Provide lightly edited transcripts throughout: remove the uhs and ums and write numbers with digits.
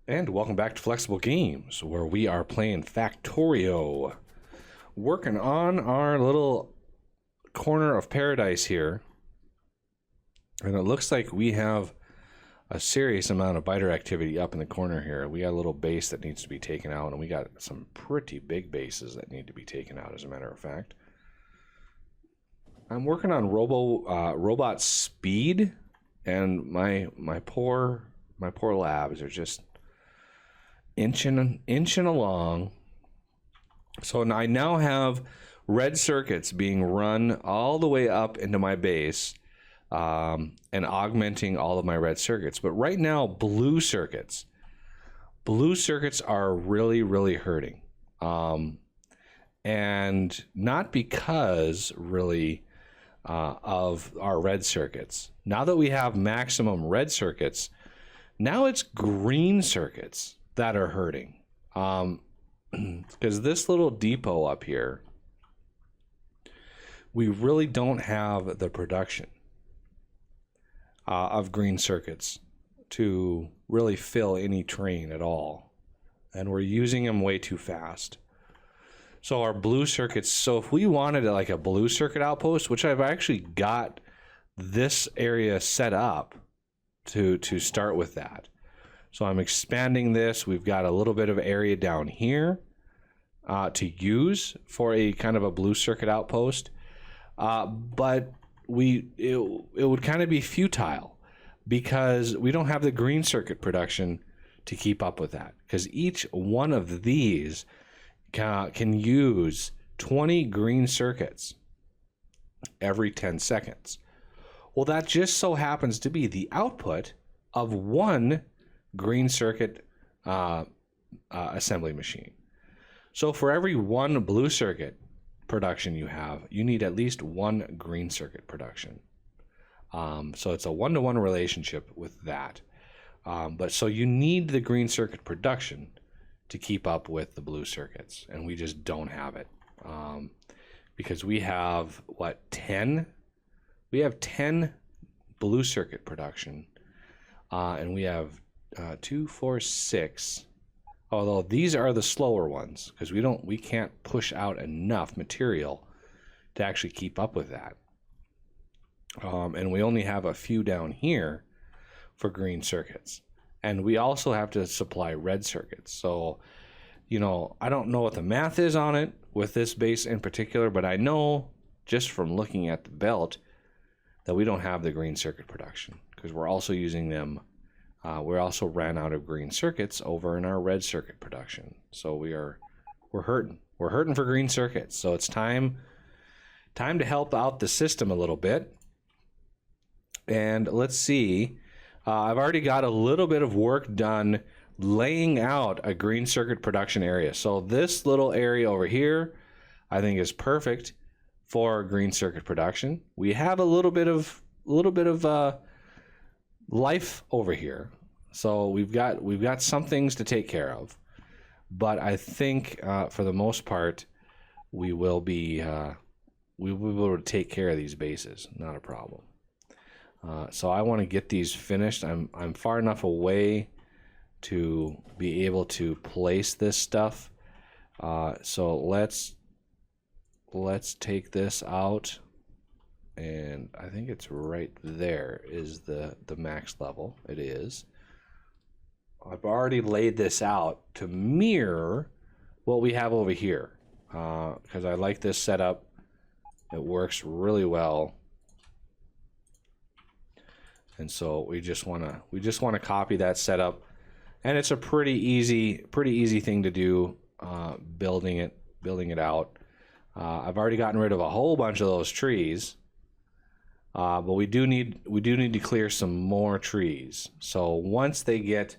And welcome back to Flexible Games, where we are playing Factorio. Working on our little corner of paradise here. And it looks like we have a serious amount of biter activity up in the corner here. We got a little base that needs to be taken out, and we got some pretty big bases that need to be taken out, as a matter of fact. I'm working on robot speed, and my poor labs are just inching along. So I now have red circuits being run all the way up into my base, and augmenting all of my red circuits. But right now, blue circuits are really hurting, and not because really of our red circuits. Now that we have maximum red circuits, now it's green circuits that are hurting, because this little depot up here, we really don't have the production of green circuits to really fill any train at all, and we're using them way too fast. So our blue circuits, so if we wanted like a blue circuit outpost, which I've actually got this area set up to start with that. So I'm expanding this. We've got a little bit of area down here to use for a kind of a blue circuit outpost. But it would kind of be futile because we don't have the green circuit production to keep up with that. Because each one of these can use 20 green circuits every 10 seconds. Well, that just so happens to be the output of one green circuit assembly machine. So for every one blue circuit production you have, you need at least one green circuit production. So it's a one-to-one relationship with that. But so you need the green circuit production to keep up with the blue circuits, and we just don't have it, because we have 10? We have 10 blue circuit production, and we have 2, 4, 6. Although these are the slower ones, because we can't push out enough material to actually keep up with that. And we only have a few down here for green circuits. And we also have to supply red circuits. So, I don't know what the math is on it with this base in particular, but I know just from looking at the belt that we don't have the green circuit production, because we're also using them. We also ran out of green circuits over in our red circuit production. So we're hurting. We're hurting for green circuits. So it's time to help out the system a little bit. And let's see. I've already got a little bit of work done laying out a green circuit production area. So this little area over here, I think, is perfect for green circuit production. We have a little bit of life over here, so we've got some things to take care of, but I think for the most part we will be able to take care of these bases, not a problem. So I want to get these finished. I'm far enough away to be able to place this stuff, so let's take this out. And I think it's right there is the max level. It is. I've already laid this out to mirror what we have over here, because I like this setup. It works really well, and so we just want to copy that setup, and it's a pretty easy thing to do, building it out. I've already gotten rid of a whole bunch of those trees. But we do need to clear some more trees. So once they get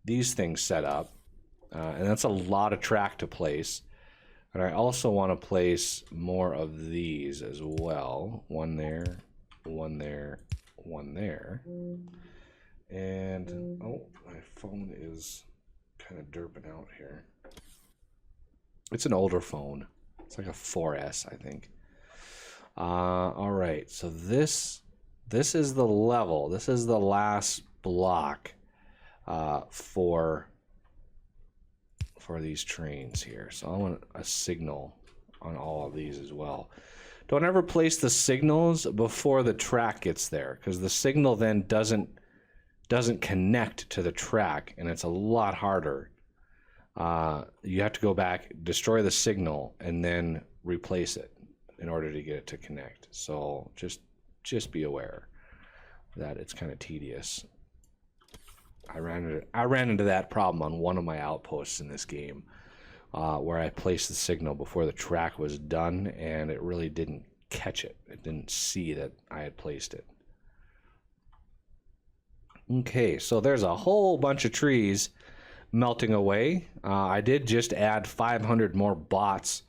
these things set up, and that's a lot of track to place, and I also want to place more of these as well. One there, one there, one there. And oh, my phone is kind of derping out here. It's an older phone. It's like a 4S, I think. All right, so this is the level. This is the last block for these trains here. So I want a signal on all of these as well. Don't ever place the signals before the track gets there, because the signal then doesn't connect to the track, and it's a lot harder. You have to go back, destroy the signal, and then replace it in order to get it to connect. So just be aware that it's kind of tedious. I ran into that problem on one of my outposts in this game, where I placed the signal before the track was done, and it really didn't catch it. It didn't see that I had placed it. Okay, so there's a whole bunch of trees melting away. I did just add 500 more bots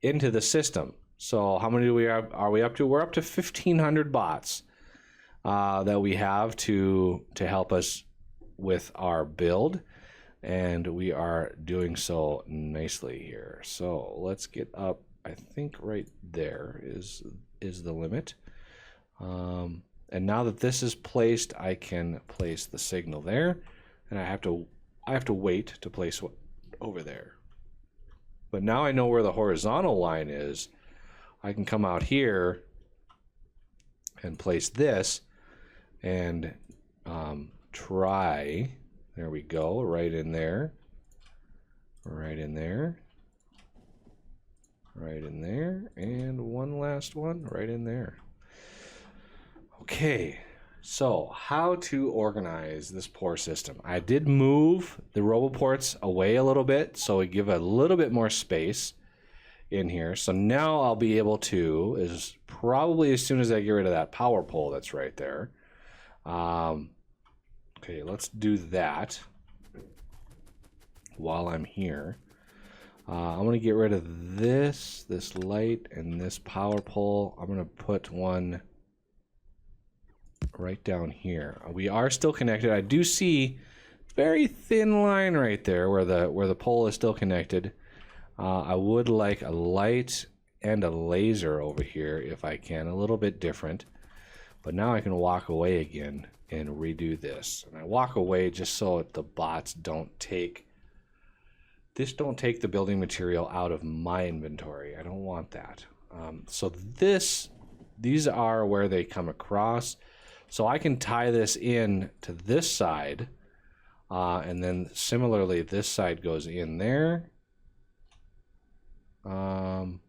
into the system. So how many are we up to? We're up to 1,500 bots that we have to help us with our build, and we are doing so nicely here. So let's get up. I think right there is the limit. And now that this is placed, I can place the signal there, and I have to wait to place what over there. But now I know where the horizontal line is. I can come out here and place this and try. There we go, right in there, right in there, right in there, and one last one right in there. Okay, so how to organize this pore system. I did move the roboports away a little bit, so we give a little bit more space in here. So now I'll be able to, is probably as soon as I get rid of that power pole that's right there. Okay, let's do that while I'm here. I'm going to get rid of this light, and this power pole. I'm going to put one right down here. We are still connected. I do see very thin line right there where the pole is still connected. I would like a light and a laser over here if I can, a little bit different. But now I can walk away again and redo this. And I walk away just so that the bots don't take the building material out of my inventory. I don't want that. So these are where they come across. So I can tie this in to this side, and then similarly this side goes in there, and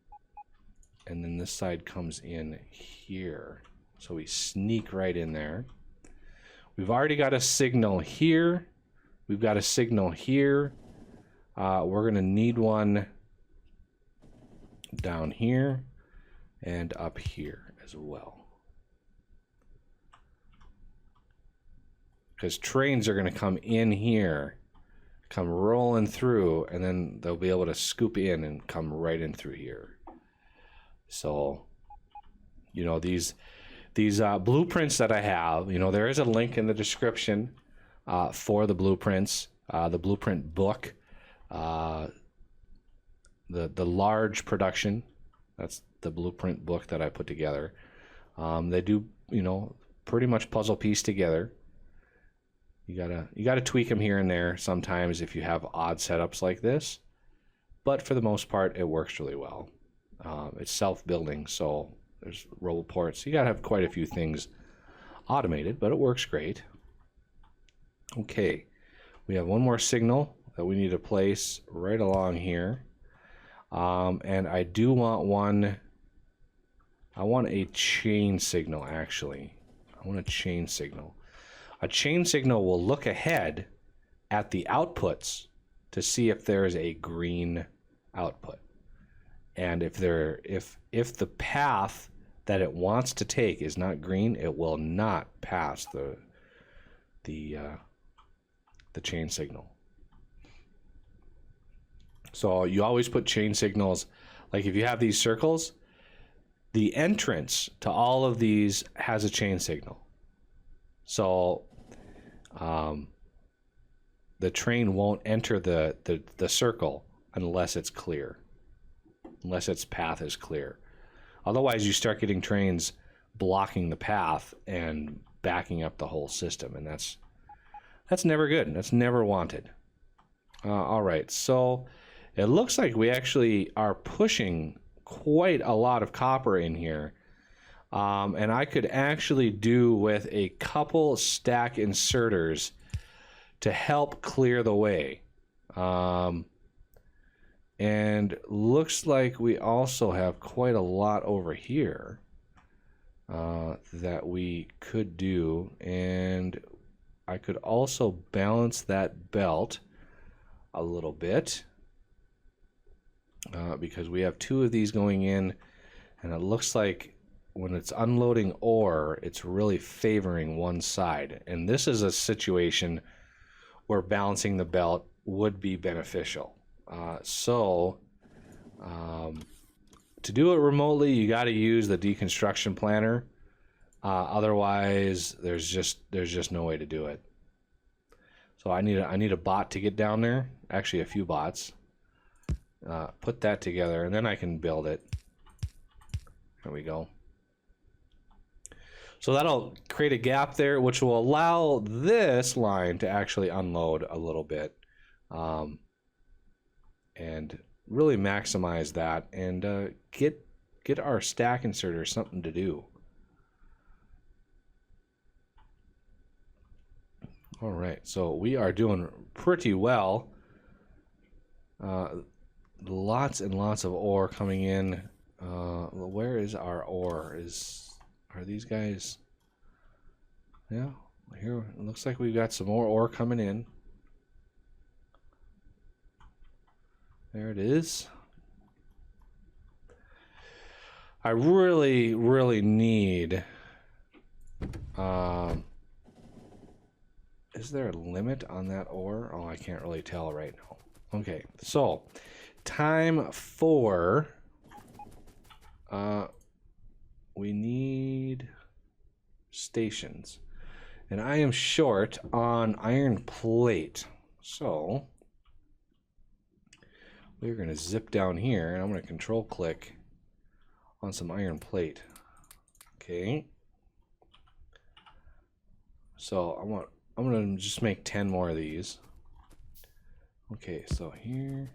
then this side comes in here. So we sneak right in there. We've already got a signal here. We've got a signal here. We're going to need one down here and up here as well. Because trains are going to come in here, come rolling through, and then they'll be able to scoop in and come right in through here. So, you know, these blueprints that I have, you know, there is a link in the description for the blueprints, the blueprint book, the large production. That's the blueprint book that I put together. They do, you know, pretty much puzzle piece together. You gotta tweak them here and there sometimes if you have odd setups like this, but for the most part it works really well. It's self-building, so there's roboports. You gotta have quite a few things automated, but it works great. Okay, we have one more signal that we need to place right along here, and I do want one. I want a chain signal, actually. I want a chain signal. A chain signal will look ahead at the outputs to see if there is a green output. And if the path that it wants to take is not green, it will not pass the chain signal. So you always put chain signals, like if you have these circles, the entrance to all of these has a chain signal. So the train won't enter the circle unless it's clear, unless its path is clear. Otherwise, you start getting trains blocking the path and backing up the whole system, and that's That's never good. That's never wanted. All right, so it looks like we actually are pushing quite a lot of copper in here. And I could actually do with a couple stack inserters to help clear the way. And looks like we also have quite a lot over here that we could do. And I could also balance that belt a little bit because we have two of these going in, and it looks like when it's unloading ore, it's really favoring one side. And this is a situation where balancing the belt would be beneficial. To do it remotely, you got to use the deconstruction planner. Otherwise, there's just no way to do it. So I need a bot to get down there. Actually, a few bots. Put that together, and then I can build it. There we go. So that'll create a gap there, which will allow this line to actually unload a little bit, and really maximize that, and get our stack inserter something to do. All right, so we are doing pretty well. Lots and lots of ore coming in. Where is our ore? Are these guys? Yeah, here it looks like we've got some more ore coming in. There it is. I really, really need. Is there a limit on that ore? Oh, I can't really tell right now. Okay, so time for. We need stations, and I am short on iron plate, so we're going to zip down here, and I'm going to control click on some iron plate. Okay, so I'm going to just make 10 more of these. Okay, so here,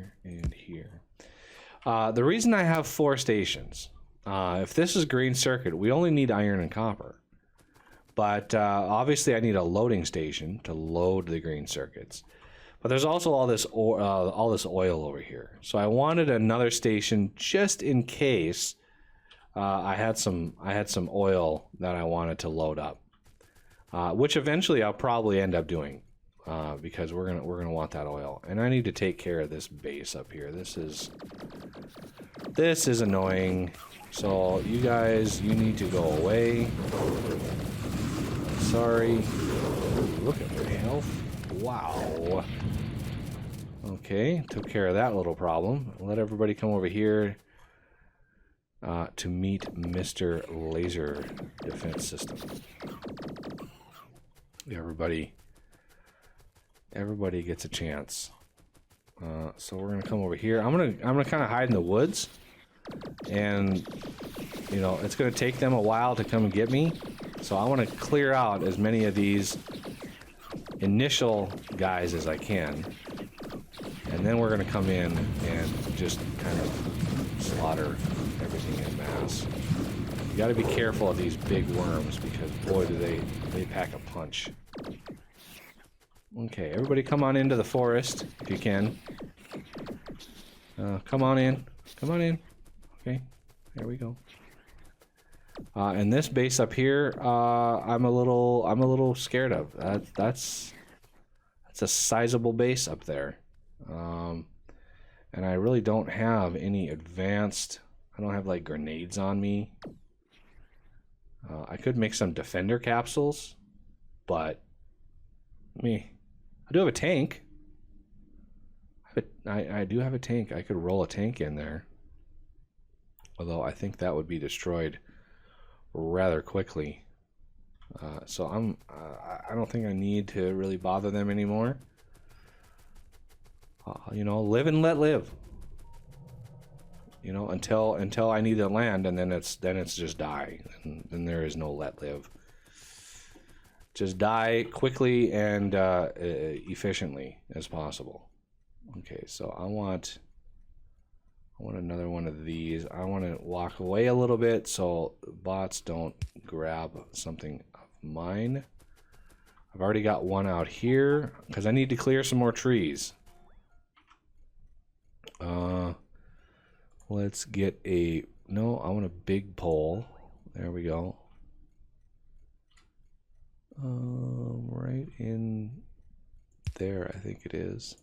and here. The reason I have 4 stations, if this is green circuit, we only need iron and copper. But obviously I need a loading station to load the green circuits. But there's also all this oil over here. So I wanted another station just in case I had some oil that I wanted to load up, which eventually I'll probably end up doing. Because we're gonna want that oil, and I need to take care of this base up here. This is annoying. So you guys, you need to go away. Sorry. Look at my health. Wow. Okay, took care of that little problem. Let everybody come over here to meet Mr. Laser Defense System. Everybody gets a chance. So we're gonna come over here. I'm gonna kind of hide in the woods, and you know it's gonna take them a while to come and get me. So I want to clear out as many of these initial guys as I can, and then we're gonna come in and just kind of slaughter everything en masse. You got to be careful of these big worms because boy do they pack a punch. Okay, everybody come on into the forest, if you can. Come on in. Come on in. Okay, there we go. And this base up here, I'm a little scared of. That's a sizable base up there. And I really don't have any advanced, I don't have like grenades on me. I could make some defender capsules, but I do have a tank. I do have a tank. I could roll a tank in there. Although I think that would be destroyed rather quickly. So I don't think I need to really bother them anymore. You know, live and let live. You know, until I need to land, and then it's just die. And then there is no let live. just die quickly and efficiently as possible. Okay, so I want another one of these. I want to walk away a little bit so bots don't grab something of mine. I've already got one out here because I need to clear some more trees. Let's get a... No, I want a big pole. There we go. Right in there, I think it is.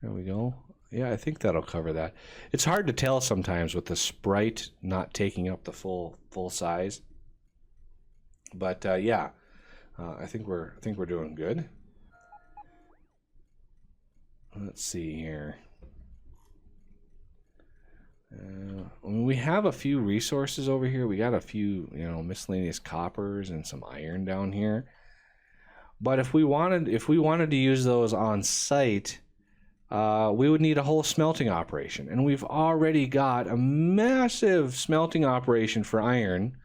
There we go. Yeah, I think that'll cover that. It's hard to tell sometimes with the sprite not taking up the full size. But yeah, I think we're doing good. Let's see here. I mean, we have a few resources over here. We got a few, miscellaneous coppers and some iron down here. But if we wanted to use those on site, we would need a whole smelting operation, and we've already got a massive smelting operation for iron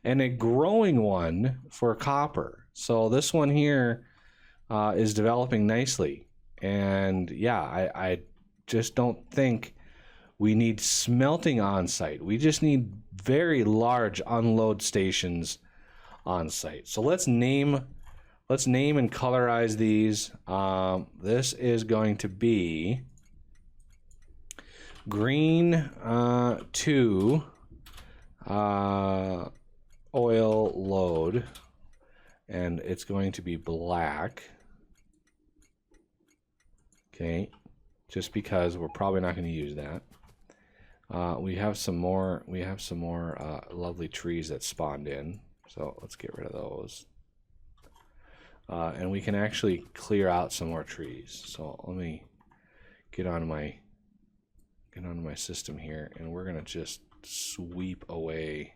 and a growing one for copper. So this one here is developing nicely, and yeah, I just don't think we need smelting on site. We just need very large unload stations on site. So let's name and colorize these. This is going to be green 2 oil load, and it's going to be black. Okay, just because we're probably not going to use that. We have some more lovely trees that spawned in, so let's get rid of those. And we can actually clear out some more trees. So let me get onto my system here, and we're gonna just sweep away.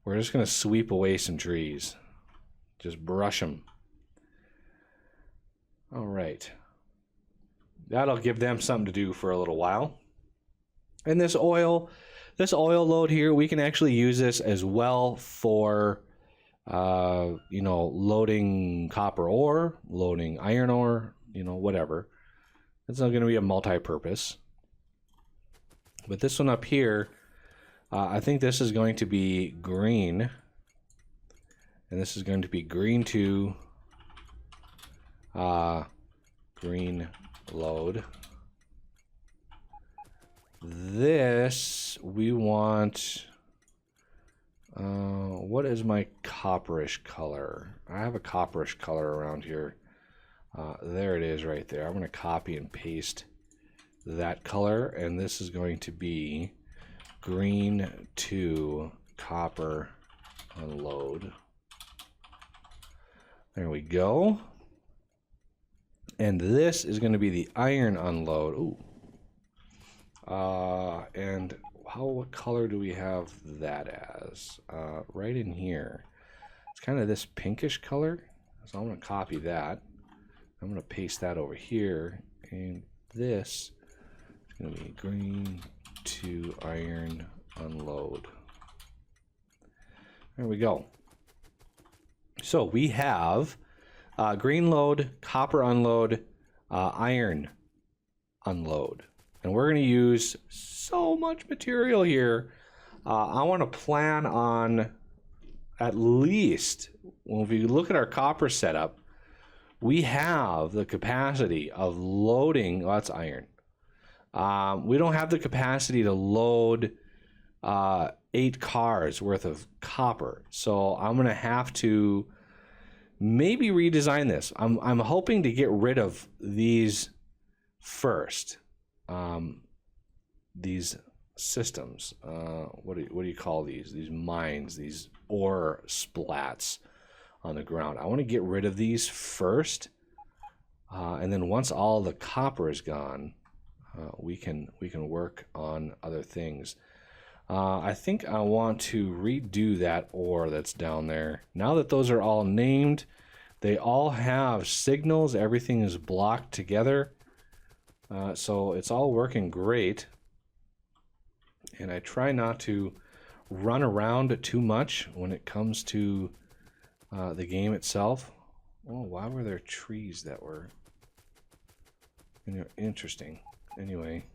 We're just gonna sweep away some trees, just brush them. All right, that'll give them something to do for a little while. And this oil load here, we can actually use this as well for loading copper ore, loading iron ore, whatever. It's not going to be a multi-purpose. But this one up here, I think this is going to be green, and this is going to be green 2 green load. This we want. What is my copperish color? I have a copperish color around here. There it is right there. I'm going to copy and paste that color, and this is going to be green 2 copper unload. There we go. And this is going to be the iron unload. Ooh. And what color do we have that as? Right in here. It's kind of this pinkish color. So I'm going to copy that. I'm going to paste that over here. And this is going to be green 2 iron unload. There we go. So we have green load, copper unload, iron unload. And we're going to use so much material here. I want to plan on at least, when we look at our copper setup, we have the capacity of loading, that's iron. We don't have the capacity to load 8 cars worth of copper. So I'm going to have to maybe redesign this. I'm hoping to get rid of these first. These systems, what do you call these mines, these ore splats on the ground. I want to get rid of these first, and then once all the copper is gone, we can work on other things. I think I want to redo that ore that's down there. Now that those are all named, they all have signals, everything is blocked together. So it's all working great, and I try not to run around too much when it comes to the game itself. Oh, why were there trees that were interesting? Anyway,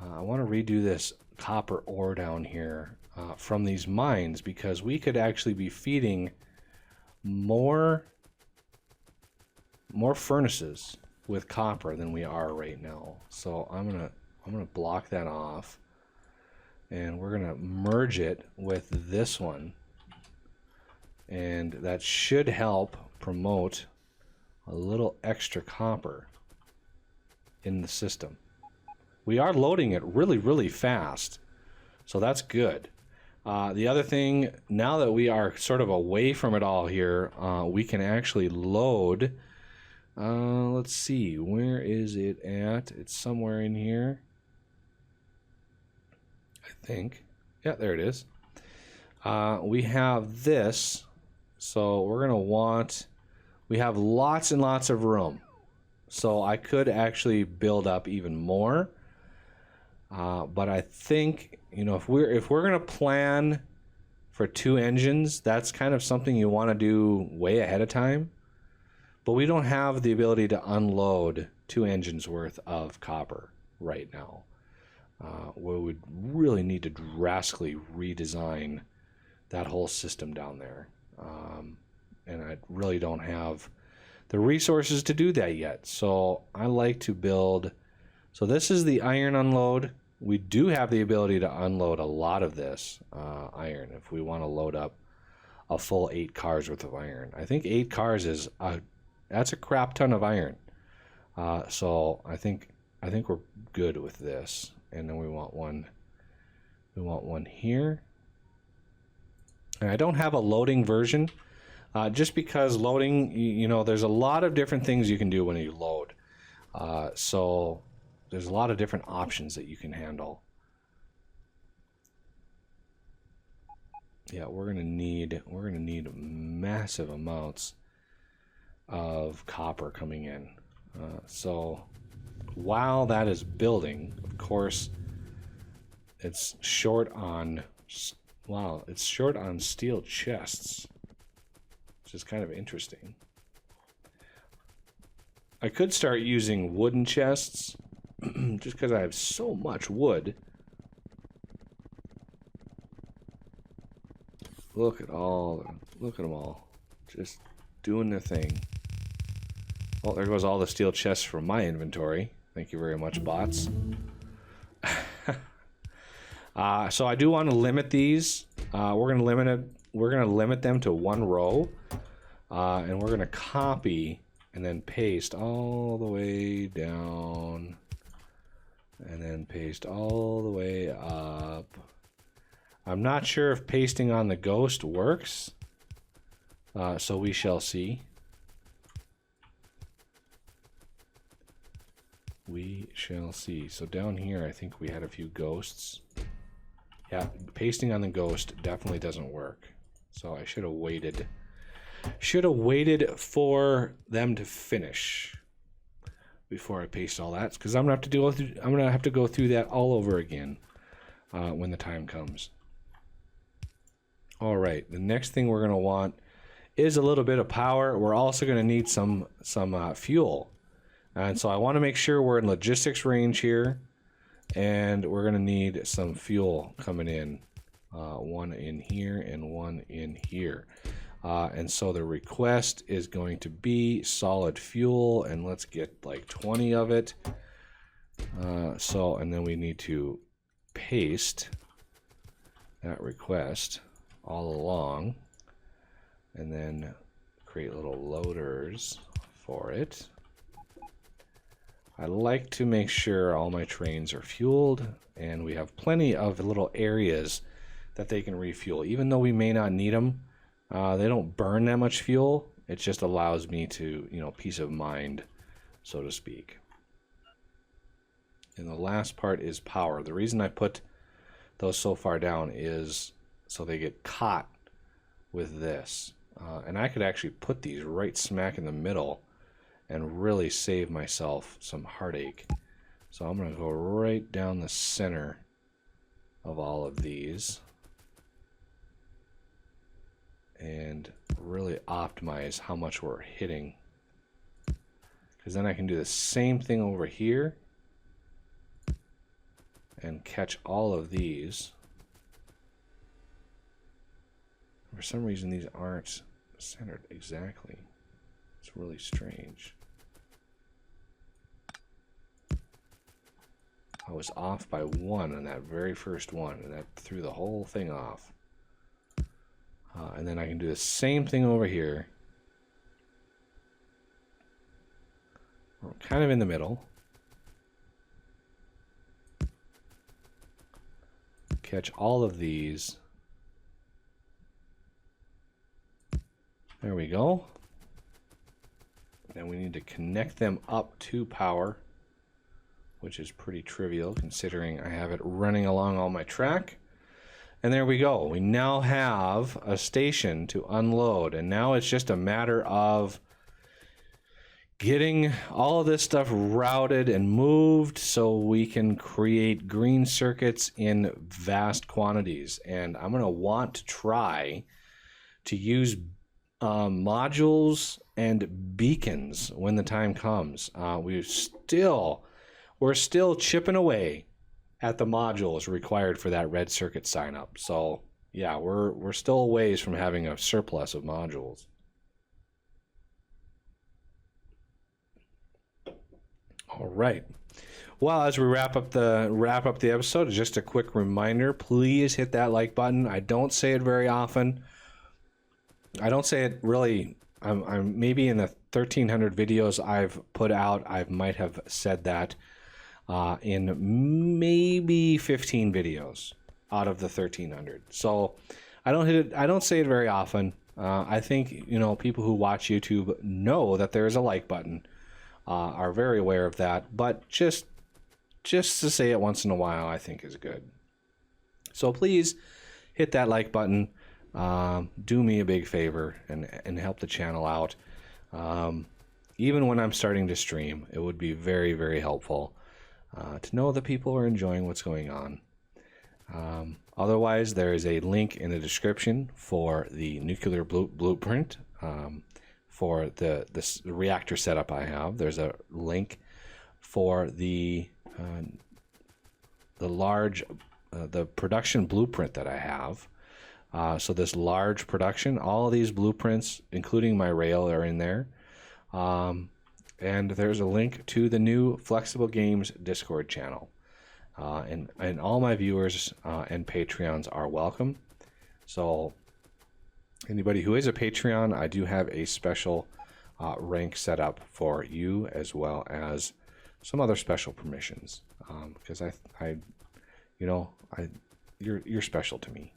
I want to redo this copper ore down here from these mines, because we could actually be feeding more furnaces with copper than we are right now. So I'm gonna block that off, and we're gonna merge it with this one, and that should help promote a little extra copper in the system. We are loading it really, really fast, so that's good. The other thing, now that we are sort of away from it all here, we can actually load. Let's see, where is it at? It's somewhere in here, I think. Yeah, there it is. We have this, so we're gonna want, we have lots and lots of room, so I could actually build up even more. But I think, you know, if we're gonna plan for 2 engines, that's kind of something you want to do way ahead of time. But we don't have the ability to unload 2 engines worth of copper right now. We would really need to drastically redesign that whole system down there. And I really don't have the resources to do that yet. So I like to build. So this is the iron unload. We do have the ability to unload a lot of this iron if we want to load up a full 8 cars worth of iron. I think 8 cars is that's a crap ton of iron. So I think we're good with this. And then we want one. We want one here. And I don't have a loading version, just because loading, you know, there's a lot of different things you can do when you load. So there's a lot of different options that you can handle. Yeah, we're gonna need massive amounts of copper coming in. So while that is building, of course, it's short on. Wow, it's short on steel chests, which is kind of interesting. I could start using wooden chests, just because I have so much wood. Look at them all, just doing their thing. Oh, there goes all the steel chests from my inventory. Thank you very much, bots. So I do want to limit these. We're gonna limit them to 1 row, and we're gonna copy and then paste all the way down, and then paste all the way up. I'm not sure if pasting on the ghost works, so we shall see. We shall see. So down here, I think we had a few ghosts. Yeah, pasting on the ghost definitely doesn't work. So I should have waited. Should have waited for them to finish before I paste all that, because I'm gonna have to go through that all over again when the time comes. All right, the next thing we're gonna want is a little bit of power. We're also gonna need some fuel, and so I want to make sure we're in logistics range here. And we're going to need some fuel coming in. One in here and one in here. And so the request is going to be solid fuel. And let's get like 20 of it. And then we need to paste that request all along. And then create little loaders for it. I like to make sure all my trains are fueled, and we have plenty of little areas that they can refuel. Even though we may not need them, they don't burn that much fuel. It just allows me to, you know, peace of mind, so to speak. And the last part is power. The reason I put those so far down is so they get caught with this. And I could actually put these right smack in the middle and really save myself some heartache. So I'm going to go right down the center of all of these and really optimize how much we're hitting, because then I can do the same thing over here and catch all of these. For some reason these aren't centered exactly. It's really strange. I was off by 1 on that very first one, and that threw the whole thing off. And then I can do the same thing over here. We're kind of in the middle. Catch all of these. There we go. And we need to connect them up to power, which is pretty trivial considering I have it running along all my track. And there we go. We now have a station to unload, and now it's just a matter of getting all of this stuff routed and moved so we can create green circuits in vast quantities. And I'm going to want to try to use modules and beacons when the time comes. We're still chipping away at the modules required for that red circuit sign up. So yeah, we're still a ways from having a surplus of modules. All right. Well, as we wrap up the episode, just a quick reminder: please hit that like button. I don't say it very often. I don't say it really. I'm maybe in the 1,300 videos I've put out, I might have said that in maybe 15 videos out of the 1,300. So I don't hit it. I don't say it very often. I think people who watch YouTube know that there is a like button. Are very aware of that, but just to say it once in a while, I think is good. So please hit that like button. Do me a big favor and help the channel out. Even when I'm starting to stream, it would be very, very helpful to know that people are enjoying what's going on. Otherwise, there is a link in the description for the nuclear blueprint. For the reactor setup I have. There's a link for the production blueprint that I have. So this large production, all of these blueprints, including my rail, are in there. And there's a link to the new Flexible Games Discord channel. And all my viewers and Patreons are welcome. So anybody who is a Patreon, I do have a special rank set up for you, as well as some other special permissions. Because you're special to me.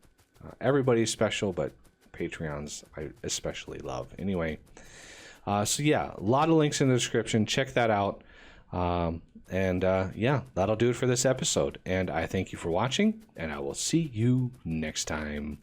Everybody's special, but Patreons I especially love. Anyway, so yeah, a lot of links in the description. Check that out. Yeah, that'll do it for this episode. And I thank you for watching, and I will see you next time.